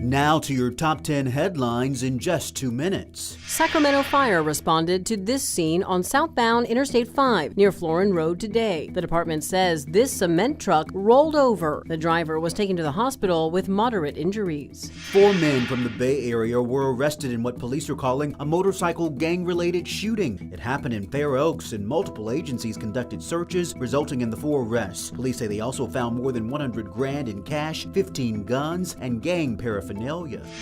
Now to your top 10 headlines in just 2 minutes. Sacramento Fire responded to this scene on southbound Interstate 5 near Florin Road today. The department says this cement truck rolled over. The driver was taken to the hospital with moderate injuries. 4 men from the Bay Area were arrested in what police are calling a motorcycle gang-related shooting. It happened in Fair Oaks, and multiple agencies conducted searches, resulting in the 4 arrests. Police say they also found more than $100,000 in cash, 15 guns, and gang paraphernalia.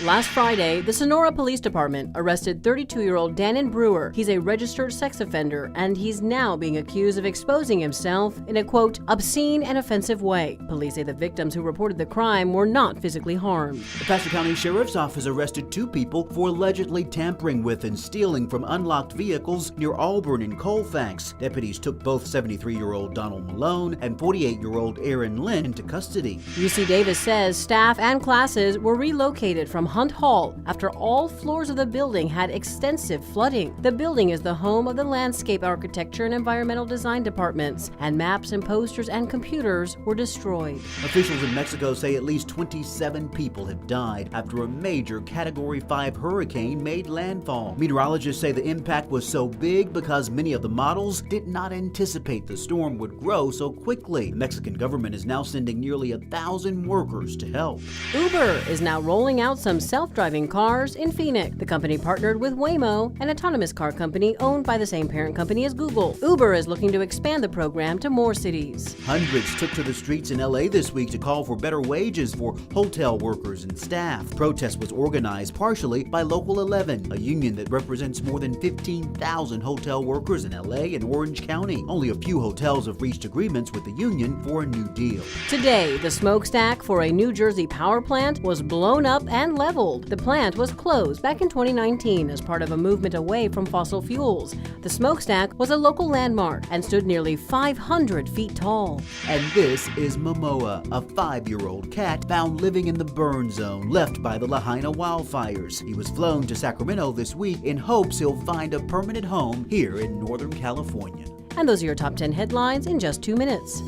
Last Friday, the Sonora Police Department arrested 32-year-old Dannon Brewer. He's a registered sex offender, and he's now being accused of exposing himself in a, quote, obscene and offensive way. Police say the victims who reported the crime were not physically harmed. The Pasco County Sheriff's Office arrested 2 people for allegedly tampering with and stealing from unlocked vehicles near Auburn and Colfax. Deputies took both 73-year-old Donald Malone and 48-year-old Aaron Lynn into custody. UC Davis says staff and classes were relocated from Hunt Hall after all floors of the building had extensive flooding. The building is the home of the landscape architecture and environmental design departments, and maps and posters and computers were destroyed. Officials in Mexico say at least 27 people have died after a major Category 5 hurricane made landfall. Meteorologists say the impact was so big because many of the models did not anticipate the storm would grow so quickly. The Mexican government is now sending nearly 1,000 workers to help. Uber is now rolling out some self-driving cars in Phoenix. The company partnered with Waymo, an autonomous car company owned by the same parent company as Google. Uber is looking to expand the program to more cities. Hundreds took to the streets in LA this week to call for better wages for hotel workers and staff. The protest was organized partially by Local 11, a union that represents more than 15,000 hotel workers in LA and Orange County. Only a few hotels have reached agreements with the union for a new deal. Today, the smokestack for a New Jersey power plant was blown up and leveled. The plant was closed back in 2019 as part of a movement away from fossil fuels. The smokestack was a local landmark and stood nearly 500 feet tall. And this is Momoa, a 5-year-old cat found living in the burn zone left by the Lahaina wildfires. He was flown to Sacramento this week in hopes he'll find a permanent home here in Northern California. And those are your top 10 headlines in just 2 minutes.